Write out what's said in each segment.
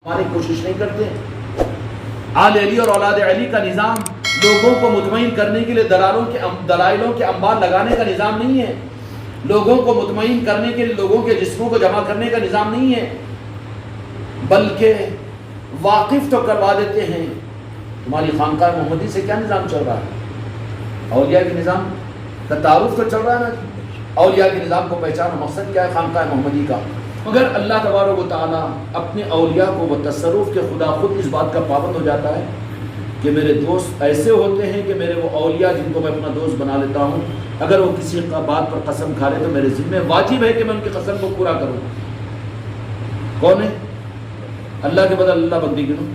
ہماری کوشش نہیں کرتے. آل علی اور اولاد علی کا نظام لوگوں کو مطمئن کرنے کے لیے دلائلوں کے انبار لگانے کا نظام نہیں ہے. لوگوں کو مطمئن کرنے کے لیے لوگوں کے جسموں کو جمع کرنے کا نظام نہیں ہے، بلکہ واقف تو کروا دیتے ہیں. تمہاری خانقاہ محمدی سے کیا نظام چل رہا ہے؟ اولیاء کے نظام کا تعارف تو چل رہا ہے نا. اولیاء کے نظام کو پہچانو، مقصد کیا ہے خانقاہ محمدی کا؟ مگر اللہ تبارک و تعالیٰ اپنے اولیاء کو وہ تصرف کے خدا خود اس بات کا پابند ہو جاتا ہے کہ میرے دوست ایسے ہوتے ہیں کہ میرے وہ اولیاء جن کو میں اپنا دوست بنا لیتا ہوں، اگر وہ کسی بات پر قسم کھا لے تو میرے ذمہ واجب ہے کہ میں ان کی قسم کو پورا کروں. کون ہے؟ اللہ کے بدل اللہ بندی گنو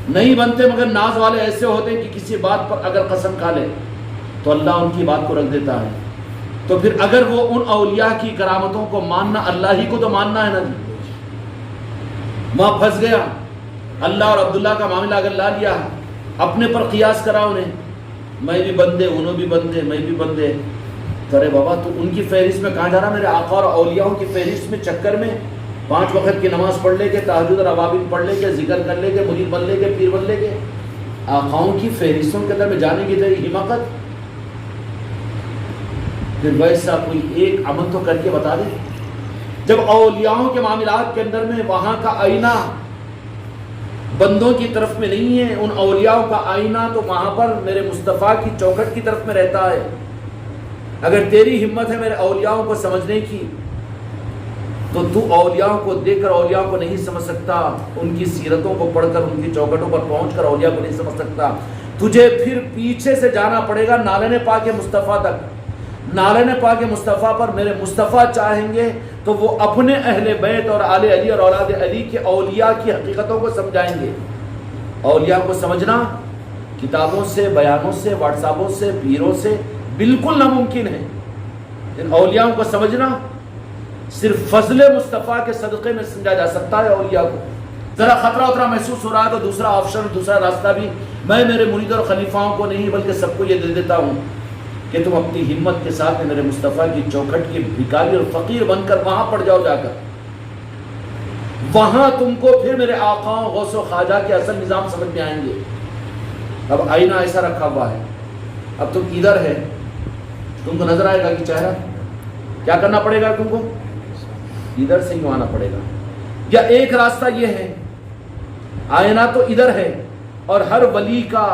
نہیں بنتے، مگر ناز والے ایسے ہوتے ہیں کہ کسی بات پر اگر قسم کھا لے تو اللہ ان کی بات کو رکھ دیتا ہے. تو پھر اگر وہ ان اولیاء کی کرامتوں کو ماننا، اللہ ہی کو تو ماننا ہے نا. وہاں پھنس گیا. اللہ اور عبداللہ کا معاملہ اگر لا لیا، اپنے پر قیاس کرا انہیں، میں بھی بندے انہوں بھی بندے میں بھی بندے. تو ارے بابا تو ان کی فہرست میں کہاں جا رہا؟ میرے آقا اور اولیاء کی فہرست میں چکر میں 5 وقت کی نماز پڑھ لے کے، تہجد اور اوابین پڑھ لے کے، ذکر کر لے کے، مرید بن لے کے، پیر بن لے کے، آقاؤں کی فہرستوں کے اندر میں جانے کی تیری حماقت. پھر ویسا کوئی ایک عمل تو کر کے بتا دے. جب اولیاءوں کے معاملات کے اندر میں وہاں کا آئینہ بندوں کی طرف میں نہیں ہے، ان اولیاء کا آئینہ تو وہاں پر میرے مصطفیٰ کی چوکھٹ کی طرف میں رہتا ہے. اگر تیری ہمت ہے میرے اولیاء کو سمجھنے کی تو اولیاء کو دیکھ کر اولیاء کو نہیں سمجھ سکتا، ان کی سیرتوں کو پڑھ کر ان کی چوکھٹوں پر پہنچ کر اولیاء کو نہیں سمجھ سکتا. تجھے پھر پیچھے سے جانا پڑے گا نالین پاک مصطفیٰ تک. نالین پاک مصطفیٰ پر میرے مصطفیٰ چاہیں گے تو وہ اپنے اہل بیت اور آل علی اور اولاد علی کے اولیاء کی حقیقتوں کو سمجھائیں گے. اولیاء کو سمجھنا کتابوں سے، بیانوں سے، واٹس ایپوں سے، پیروں سے بالکل ناممکن ہے. ان اولیاء کو سمجھنا صرف فضل مصطفیٰ کے صدقے میں سمجھا جا سکتا ہے. اولیاء کو ذرا خطرہ محسوس ہو رہا ہے تو دوسرا آپشن، دوسرا راستہ بھی میں میرے مرید اور خلیفاؤں کو نہیں بلکہ سب کو یہ دے دیتا ہوں کہ تم اپنی ہمت کے ساتھ میرے مصطفیٰ کی چوکھٹ کی بھکاری اور فقیر بن کر وہاں پڑ جاؤ. جا کر وہاں تم کو پھر میرے آقاؤں غوث و خواجہ کے اصل نظام سمجھ میں آئیں گے. اب آئینہ ایسا رکھا ہوا ہے، اب تم ادھر ہے، تم کو نظر آئے گا کہ چہرہ کیا کرنا پڑے گا؟ تم کو ادھر سے ہی آنا پڑے گا. یا ایک راستہ یہ ہے، آئینہ تو ادھر ہے اور ہر ولی کا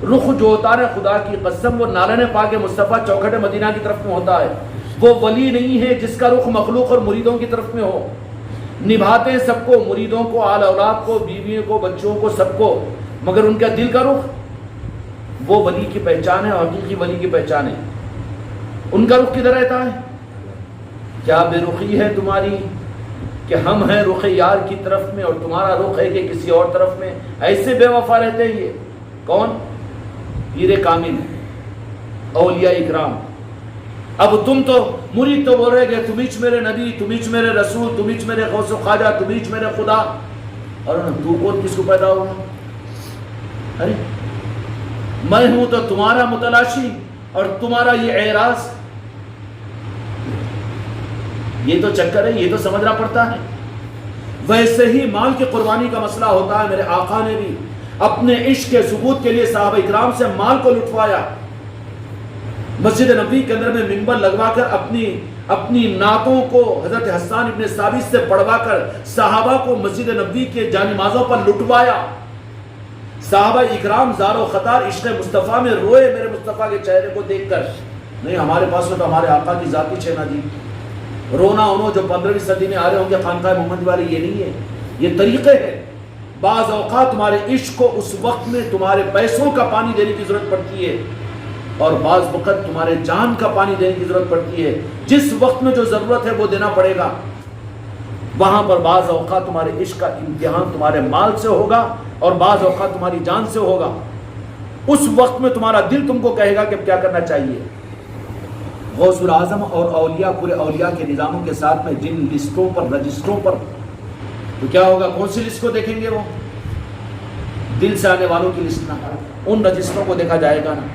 رخ جو ہوتا ہے خدا کی قسم وہ نالین پاک مصطفیٰ چوکھٹ مدینہ کی طرف میں ہوتا ہے. وہ ولی نہیں ہے جس کا رخ مخلوق اور مریدوں کی طرف میں ہو. نبھاتے سب کو، مریدوں کو، آل اولاد کو، بیویوں کو، بچوں کو، سب کو، مگر ان کا دل کا رخ وہ ولی کی پہچان ہے، حقیقی ولی کی پہچان ہے. ان کا رخ کدھر رہتا ہے؟ کیا بے رخی ہے تمہاری کہ ہم ہیں رخ یار کی طرف میں اور تمہارا رخ ہے کہ کسی اور طرف میں؟ ایسے بے وفا رہتے ہیں. یہ کون؟ پیر کامل، اولیاء اکرام. اب تم تو مرید تو بول رہے کہ تمہیچ میرے نبی، تمہیچ میرے رسول، تمہیچ میرے غوث و خواجہ، تمہیچ میرے خدا. اور تو کون کس کو پیدا ہوا؟ ارے میں ہوں تو تمہارا متلاشی اور تمہارا یہ اعراض. یہ تو چکر ہے، یہ تو سمجھنا پڑتا ہے. ویسے ہی مال کی قربانی کا مسئلہ ہوتا ہے. میرے آقا نے بھی اپنے عشق کے ثبوت کے لیے صحابہ اکرام سے مال کو لٹوایا. مسجد نبوی کے اندر میں منبر لگوا کر اپنی نعتوں کو حضرت حسان ابن ثابت سے پڑھوا کر صحابہ کو مسجد نبوی کے جانمازوں پر لٹوایا. صحابہ اکرام زار و خطار عشق مصطفیٰ میں روئے میرے مصطفیٰ کے چہرے کو دیکھ کر. نہیں ہمارے پاس تو ہمارے آقا کی ذاتی چھینا دی. رونا انہوں جو 15ویں صدی میں آ رہے ہوں گے خانقاہ محمد والے، یہ نہیں ہے، یہ طریقے ہیں. بعض اوقات تمہارے عشق کو اس وقت میں تمہارے پیسوں کا پانی دینے کی ضرورت پڑتی ہے اور بعض وقت تمہارے جان کا پانی دینے کی ضرورت پڑتی ہے. جس وقت میں جو ضرورت ہے وہ دینا پڑے گا. وہاں پر بعض اوقات تمہارے عشق کا امتحان تمہارے مال سے ہوگا اور بعض اوقات تمہاری جان سے ہوگا. اس وقت میں تمہارا دل تم کو کہے گا کہ کیا کرنا چاہیے. غوث الاعظم اور اولیاء، پورے اولیاء کے نظاموں کے ساتھ میں جن لسٹوں پر، رجسٹروں پر، تو کیا ہوگا؟ کون سی لسٹ کو دیکھیں گے؟ وہ دل سے آنے والوں کی لسٹ نہ. ان رجسٹروں کو دیکھا جائے گا نا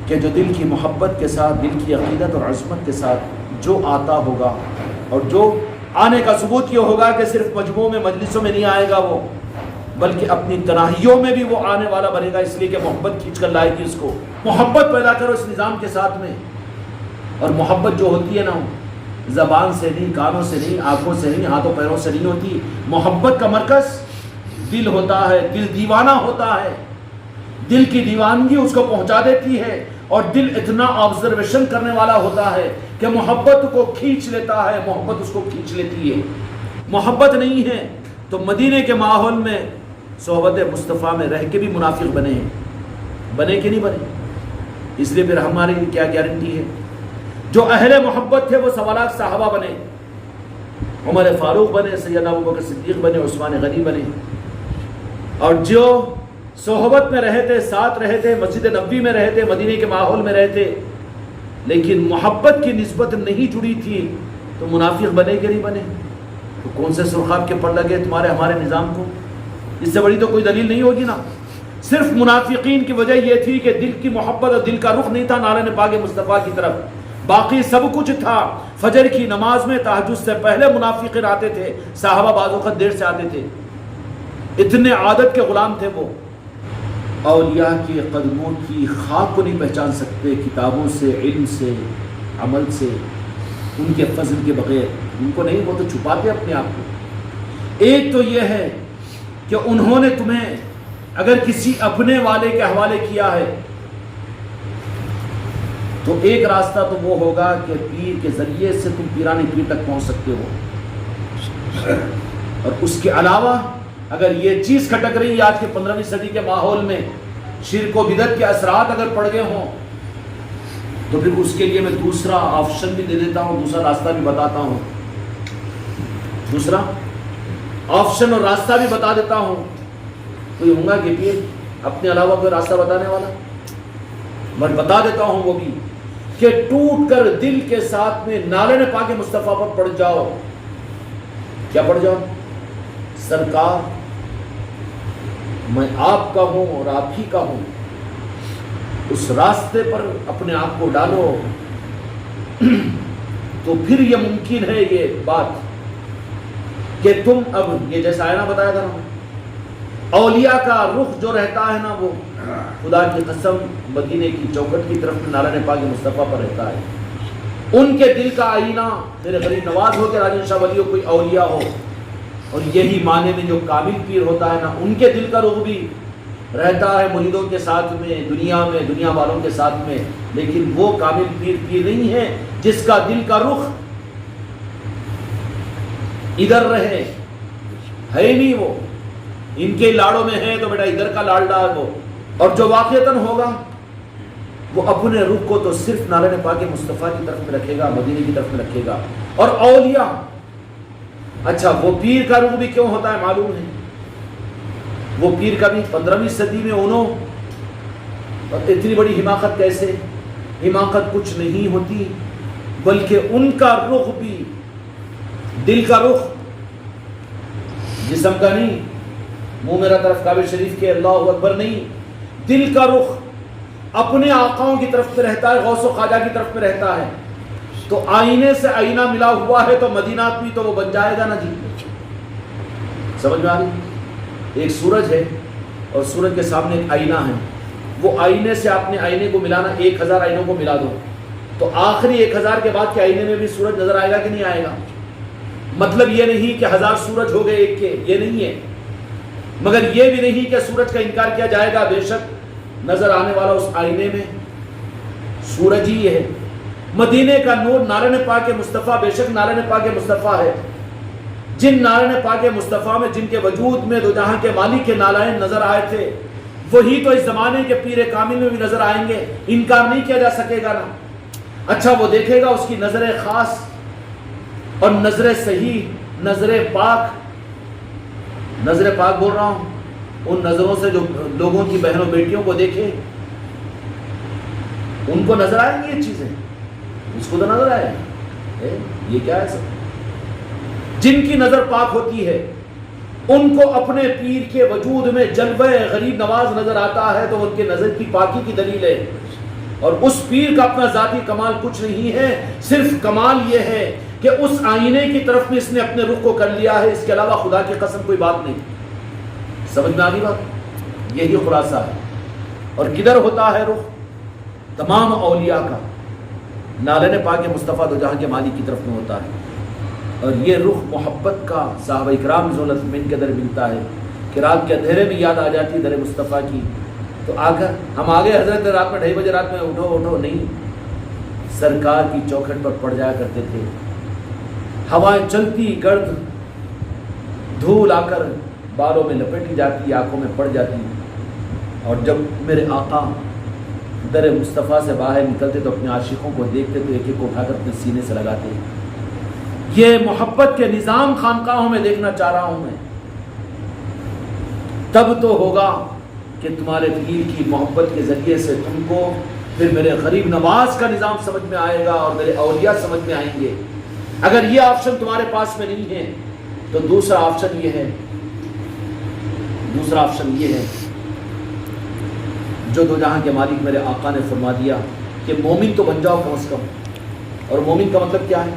کہ جو دل کی محبت کے ساتھ، دل کی عقیدت اور عظمت کے ساتھ جو آتا ہوگا اور جو آنے کا ثبوت یہ ہوگا کہ صرف مجموعوں میں مجلسوں میں نہیں آئے گا وہ، بلکہ اپنی تنہائیوں میں بھی وہ آنے والا بنے گا، اس لیے کہ محبت کھینچ کر لائے گی اس کو۔ محبت پیدا کرو اس نظام کے ساتھ میں، اور محبت جو ہوتی ہے نا زبان سے نہیں، کانوں سے نہیں، آنکھوں سے نہیں، ہاتھوں پیروں سے نہیں ہوتی۔ محبت کا مرکز دل ہوتا ہے، دل دیوانہ ہوتا ہے، دل کی دیوانگی اس کو پہنچا دیتی ہے، اور دل اتنا آبزرویشن کرنے والا ہوتا ہے کہ محبت کو کھینچ لیتا ہے، محبت اس کو کھینچ لیتی ہے۔ محبت نہیں ہے تو مدینے کے ماحول میں صحبت مصطفیٰ میں رہ کے بھی منافق بنے ہیں، بنے کہ نہیں بنے؟ اس لیے پھر ہماری کیا گارنٹی ہے؟ جو اہل محبت تھے وہ سوالات صحابہ بنے، عمر فاروق بنے، سیدنا ابوبکر صدیق بنے، عثمان غنی بنے، اور جو صحبت میں رہتے، ساتھ رہتے، مسجد نبوی میں رہتے، مدینے کے ماحول میں رہتے، لیکن محبت کی نسبت نہیں جڑی تھی، تو منافق بنے کہ نہیں بنے؟ تو کون سے سرخاب کے پڑ لگے تمہارے ہمارے نظام کو؟ اس سے بڑی تو کوئی دلیل نہیں ہوگی نا۔ صرف منافقین کی وجہ یہ تھی کہ دل کی محبت اور دل کا رخ نہیں تھا نالے پاک مصطفیٰ کی طرف، باقی سب کچھ تھا۔ فجر کی نماز میں تہجد سے پہلے منافقین آتے تھے، صحابہ بعض وقت دیر سے آتے تھے، اتنے عادت کے غلام تھے وہ۔ اولیاء کے قدموں کی خاک کو نہیں پہچان سکتے کتابوں سے، علم سے، عمل سے، ان کے فضل کے بغیر، ان کو نہیں، وہ تو چھپاتے اپنے آپ کو۔ ایک تو یہ ہے کہ انہوں نے تمہیں اگر کسی اپنے والے کے حوالے کیا ہے تو ایک راستہ تو وہ ہوگا کہ پیر کے ذریعے سے تم پیرانی پیر تک پہنچ سکتے ہو، اور اس کے علاوہ اگر یہ چیز کھٹک رہی ہے آج کے 15ویں صدی کے ماحول میں، شرک و بدعت کے اثرات اگر پڑ گئے ہوں، تو پھر اس کے لیے میں دوسرا آپشن بھی دے دیتا ہوں، دوسرا راستہ بھی بتاتا ہوں، دوسرا آپشن اور راستہ بھی بتا دیتا ہوں۔ کوئی ہوں گا کہ پیر اپنے علاوہ کوئی راستہ بتانے والا؟ میں بتا دیتا ہوں وہ بھی، کہ ٹوٹ کر دل کے ساتھ میں نالے پاک مصطفیٰ پر پڑ جاؤ۔ کیا پڑ جاؤ؟ سرکار میں آپ کا ہوں اور آپ ہی کا ہوں، اس راستے پر اپنے آپ کو ڈالو، تو پھر یہ ممکن ہے یہ بات کہ تم اب یہ جیسا آئینہ بتایا تھا نا، اولیاء کا رخ جو رہتا ہے نا وہ خدا کی قسم مدینے کی چوکٹ کی طرف نالہ پاک مصطفیٰ پر رہتا ہے۔ ان کے دل کا آئینہ میرے غریب نواز ہو کے راجن شاہ ولی ہو، کوئی اولیاء ہو، اور یہی معنی میں جو کامل پیر ہوتا ہے نا، ان کے دل کا رخ بھی رہتا ہے مریدوں کے ساتھ میں، دنیا والوں کے ساتھ میں، لیکن وہ کامل پیر نہیں ہے جس کا دل کا رخ ادھر رہے، ہے نہیں وہ، ان کے لاڑوں میں ہے تو بیٹا ادھر کا لاڑ ڈال وہ، اور جو واقعتاً ہوگا وہ اپنے رخ کو تو صرف نالہ پاک مصطفیٰ کی طرف میں رکھے گا، مدینے کی طرف میں رکھے گا۔ اور اولیاء، اچھا وہ پیر کا رخ بھی کیوں ہوتا ہے معلوم ہے؟ وہ پیر کا بھی 15ویں صدی میں انہوں، اور اتنی بڑی حماقت کیسے؟ حماقت کچھ نہیں ہوتی، بلکہ ان کا رخ بھی، دل کا رخ، جسم کا نہیں، منہ میرا طرف کعبہ شریف کے اللہ اکبر نہیں، دل کا رخ اپنے آقاؤں کی طرف میں رہتا ہے، غوث و خواجہ کی طرف میں رہتا ہے۔ تو آئینے سے آئینہ ملا ہوا ہے تو مدینہ بھی تو وہ بن جائے گا نا جی، سمجھ میں آ رہی؟ ایک سورج ہے اور سورج کے سامنے ایک آئینہ ہے، وہ آئینے سے آپ نے آئینے کو ملانا، 1000 آئینوں کو ملا دو تو آخری 1000 کے بعد کے آئینے میں بھی سورج نظر آئے گا کہ نہیں آئے گا؟ مطلب یہ نہیں کہ 1000 سورج ہو گئے ایک کے، یہ نہیں ہے، مگر یہ بھی نہیں کہ سورج کا انکار کیا جائے گا، بے شک نظر آنے والا اس آئینے میں سورج ہی ہے۔ مدینے کا نور نالہ پاک مصطفیٰ، بے شک نالہ پاک مصطفیٰ ہے، جن نالہ پاک مصطفیٰ میں جن کے وجود میں دو جہاں کے مالک کے نالائن نظر آئے تھے، وہی تو اس زمانے کے پیر کامل میں بھی نظر آئیں گے، انکار نہیں کیا جا سکے گا نا۔ اچھا وہ دیکھے گا اس کی نظر خاص اور نظر صحیح، نظر پاک بول رہا ہوں، ان نظروں سے جو لوگوں کی بہنوں بیٹیوں کو دیکھے، ان کو نظر آئیں گی یہ چیزیں، اس کو تو نظر آئے یہ کیا ہے سب؟ جن کی نظر پاک ہوتی ہے ان کو اپنے پیر کے وجود میں جلوہ غریب نواز نظر آتا ہے، تو ان کے نظر کی پاکی کی دلیل ہے۔ اور اس پیر کا اپنا ذاتی کمال کچھ نہیں ہے، صرف کمال یہ ہے کہ اس آئینے کی طرف میں اس نے اپنے رخ کو کر لیا ہے، اس کے علاوہ خدا کی قسم کوئی بات نہیں۔ سمجھ میں آ گئی بات؟ یہی خلاصہ ہے۔ اور کدھر ہوتا ہے رخ؟ تمام اولیاء کا نالین پاک مصطفیٰ دو جہاں کے مالک کی طرف میں ہوتا ہے، اور یہ رخ محبت کا صحابہ اکرام ذولت من کے در ملتا ہے کہ رات کے اندھیرے میں یاد آ جاتی در مصطفیٰ کی، تو آ کر ہم آگے حضرت رات میں 2:30 بجے رات میں اٹھو اٹھو نہیں، سرکار کی چوکھٹ پر پڑ جایا کرتے تھے، ہوائیں چلتی، گرد دھول آ کر بالوں میں لپیٹی جاتی، آنکھوں میں پڑ جاتی، اور جب میرے آقا در مصطفیٰ سے باہر نکلتے تو اپنے عاشقوں کو دیکھتے تو ایک ایک کو اٹھا کر اپنے سینے سے لگاتے۔ یہ محبت کے نظام خانقاہوں میں دیکھنا چاہ رہا ہوں میں۔ تب تو ہوگا کہ تمہارے پیر کی محبت کے ذریعے سے تم کو پھر میرے غریب نواز کا نظام سمجھ میں آئے گا اور میرے اولیاء سمجھ میں آئیں گے۔ اگر یہ آپشن تمہارے پاس میں نہیں ہے تو دوسرا آپشن یہ ہے، جو دو جہاں کے مالک میرے آقا نے فرما دیا کہ مومن تو بن جاؤ کم از کم۔ اور مومن کا مطلب کیا ہے؟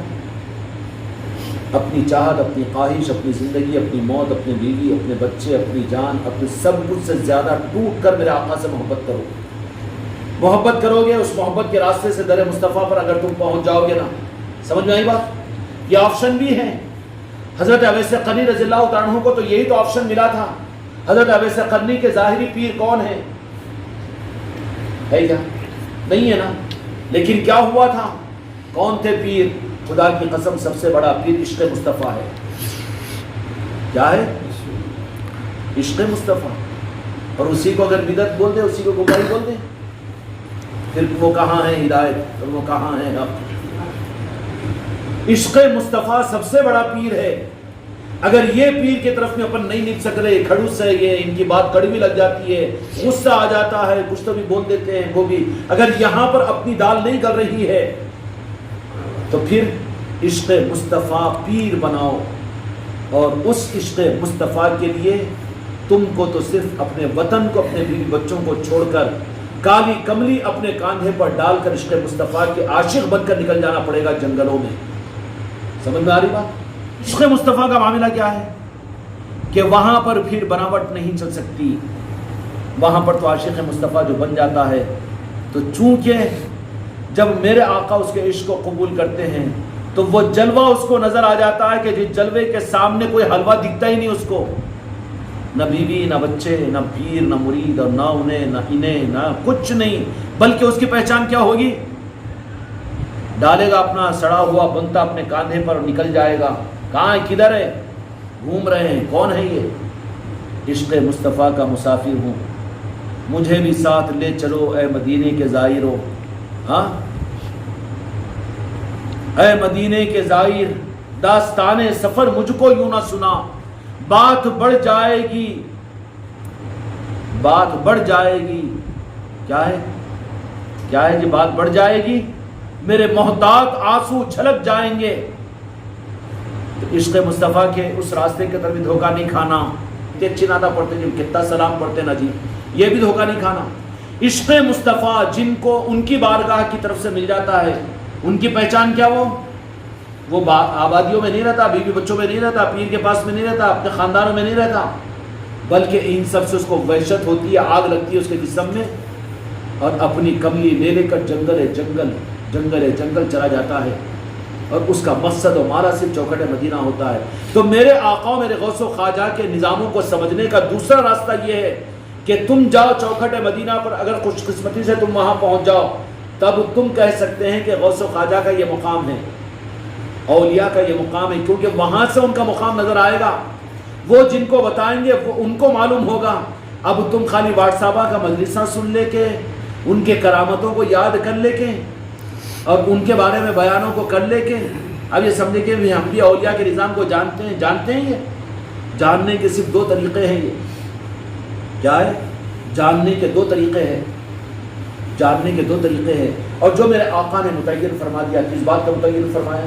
اپنی چاہت، اپنی خواہش، اپنی زندگی، اپنی موت، اپنی بیوی، اپنے بچے، اپنی جان، اپنے سب کچھ سے زیادہ ٹوٹ کر میرے آقا سے محبت کرو۔ محبت کرو گے، اس محبت کے راستے سے در مصطفیٰ پر اگر تم پہنچ جاؤ گے نا، سمجھ میں آئی بات؟ یہ آپشن بھی ہے۔ حضرت اویس قرنی رضی اللہ تعالیٰ عنہ کو تو یہی تو آپشن ملا تھا۔ حضرت اویس قرنی کے ظاہری پیر کون ہیں؟ ہے کیا؟ نہیں ہے نا، لیکن کیا ہوا تھا؟ کون تھے پیر؟ خدا کی قسم سب سے بڑا پیر عشق مصطفیٰ ہے۔ کیا ہے؟ عشق مصطفیٰ۔ اور اسی کو اگر بدعت بول دیں، اسی کو گمراہی بول دیں، پھر وہ کہاں ہے ہدایت اور وہ کہاں ہے حق؟ عشق مصطفیٰ سب سے بڑا پیر ہے۔ اگر یہ پیر کی طرف میں اپن نہیں نکل سک رہے، کھڑوس ہے یہ، ان کی بات کڑوی لگ جاتی ہے، غصہ آ جاتا ہے، کچھ تو بھی بول دیتے ہیں وہ بھی، اگر یہاں پر اپنی دال نہیں گل رہی ہے تو پھر عشق مصطفیٰ پیر بناؤ، اور اس عشق مصطفیٰ کے لیے تم کو تو صرف اپنے وطن کو، اپنے بیوی بچوں کو چھوڑ کر کالی کملی اپنے کاندھے پر ڈال کر عشق مصطفیٰ کے عاشق بن کر نکل جانا پڑے گا جنگلوں میں۔ سمجھ میں آ رہی بات؟ عشق مصطفیٰ کا معاملہ کیا ہے کہ وہاں پر پھر بناوٹ نہیں چل سکتی، وہاں پر تو عاشق مصطفیٰ جو بن جاتا ہے، تو چونکہ جب میرے آقا اس کے عشق کو قبول کرتے ہیں تو وہ جلوہ اس کو نظر آ جاتا ہے کہ جس جلوے کے سامنے کوئی حلوہ دکھتا ہی نہیں اس کو، نہ بیوی، نہ بچے، نہ پیر، نہ مرید، اور نہ انہیں نہ کچھ نہیں، بلکہ اس کی پہچان کیا ہوگی؟ ڈالے گا اپنا سڑا ہوا بنتا اپنے کاندھے پر اور نکل جائے گا، کہاں ہے، کدھر ہے، گھوم رہے ہیں، کون ہے یہ؟ عشق مصطفیٰ کا مسافر ہوں، مجھے بھی ساتھ لے چلو اے مدینے کے زائرو۔ ہاں، اے مدینے کے زائر، داستان سفر مجھ کو یوں نہ سنا، بات بڑھ جائے گی، بات بڑھ جائے گی۔ کیا ہے؟ کیا ہے جی؟ بات بڑھ جائے گی، میرے محتاط آنسو چھلک جائیں گے۔ تو عشق مصطفیٰ کے اس راستے کی طرف دھوکہ نہیں کھانا۔ اتنی اچھی نعتیں پڑھتے جی، کتنا سلام پڑھتے نا جی، یہ بھی دھوکہ نہیں کھانا۔ عشق مصطفیٰ جن کو ان کی بارگاہ کی طرف سے مل جاتا ہے، ان کی پہچان کیا؟ وہ آبادیوں میں نہیں رہتا، بیوی بچوں میں نہیں رہتا، پیر کے پاس میں نہیں رہتا، اپنے خاندانوں میں نہیں رہتا، بلکہ ان سب سے اس کو وحشت ہوتی ہے، آگ لگتی ہے اس کے جسم میں، اور اپنی کملی لے کر جنگل چلا جاتا ہے، اور اس کا مقصد و مارا صرف چوکھٹ مدینہ ہوتا ہے۔ تو میرے آقا، میرے غوث و خواجہ کے نظاموں کو سمجھنے کا دوسرا راستہ یہ ہے کہ تم جاؤ چوکھٹ مدینہ پر، اگر خوش قسمتی سے تم وہاں پہنچ جاؤ، تب تم کہہ سکتے ہیں کہ غوث و خواجہ کا یہ مقام ہے، اولیاء کا یہ مقام ہے، کیونکہ وہاں سے ان کا مقام نظر آئے گا، وہ جن کو بتائیں گے وہ ان کو معلوم ہوگا۔ اب تم خالی واٹ صاحبہ کا مجلسہ سن لے کے، ان کے کرامتوں کو یاد کر لے کے، اور ان کے بارے میں بیانوں کو کر لے کے، اب یہ سمجھے کہ ہم بھی اولیاء کے نظام کو جانتے ہیں۔ یہ جاننے کے صرف 2 طریقے ہیں۔ یہ کیا ہے؟ جاننے کے 2 طریقے ہیں، جاننے کے 2 طریقے ہیں، اور جو میرے آقا نے متعین فرما دیا، کس بات کا متعین فرمایا؟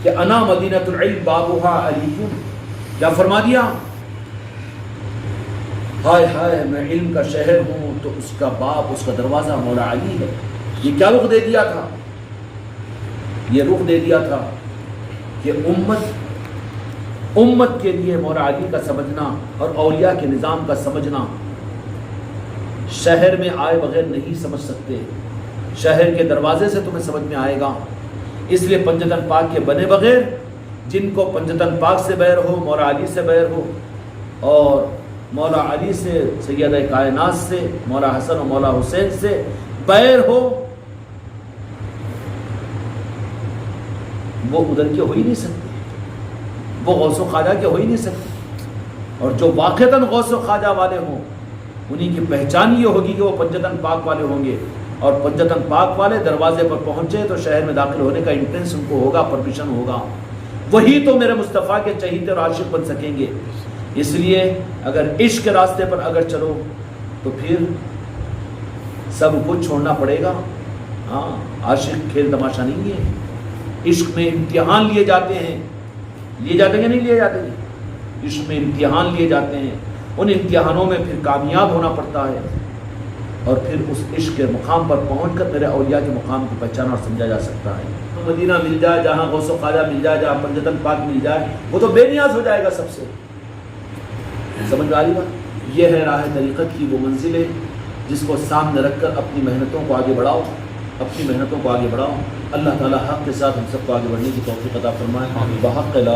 کہ انا مدینۃ العلم بابها علی۔ کیا فرما دیا؟ ہائے ہائے، میں علم کا شہر ہوں تو اس کا باب، اس کا دروازہ مولا علی ہے۔ یہ کیا رخ دے دیا تھا؟ یہ رخ دے دیا تھا کہ امت کے لیے مولا علی کا سمجھنا اور اولیاء کے نظام کا سمجھنا شہر میں آئے بغیر نہیں سمجھ سکتے، شہر کے دروازے سے تمہیں سمجھ میں آئے گا۔ اس لیے پنجتن پاک کے بنے بغیر، جن کو پنجتن پاک سے بیر ہو، مولا علی سے بیر ہو، اور مولا علی سے، سیدہ کائنات سے، مولا حسن و مولا حسین سے بیر ہو، وہ ادھر کے ہو ہی نہیں سکتے، وہ غوث و خواجہ کے ہو ہی نہیں سکتے۔ اور جو واقعتاً غوث و خواجہ والے ہوں، انہی کی پہچان یہ ہوگی کہ وہ پنجتن پاک والے ہوں گے، اور پنجتن پاک والے دروازے پر پہنچے تو شہر میں داخل ہونے کا انٹرنس ان کو ہوگا، پرمیشن ہوگا، وہی تو میرے مصطفیٰ کے چہیتے اور عاشق بن سکیں گے۔ اس لیے اگر عشق کے راستے پر اگر چلو تو پھر سب کچھ چھوڑنا پڑے گا۔ ہاں، عاشق کھیل تماشا نہیں ہے، عشق میں امتحان لیے جاتے ہیں، لیے جاتے ہیں نہیں لیے جاتے ہیں، عشق میں امتحان لیے جاتے ہیں، ان امتحانوں میں پھر کامیاب ہونا پڑتا ہے، اور پھر اس عشق کے مقام پر پہنچ کر میرے اولیاء کے مقام کو پہچانا اور سمجھا جا سکتا ہے۔ مدینہ مل جائے، جہاں غوث و خواجہ مل جائے، جہاں پنجتن پاک مل جائے، وہ تو بے نیاز ہو جائے گا سب سے۔ سمجھ میں آ رہی بات؟ یہ ہے راہ طریقت کی وہ منزل ہے جس کو سامنے رکھ کر اپنی محنتوں کو آگے بڑھاؤ، اپنی محنتوں کو آگے بڑھاؤ۔ اللہ تعالیٰ حق کے ساتھ ہم سب کو آگے بڑھنے کی توفیق عطا فرمائے۔ بحق لا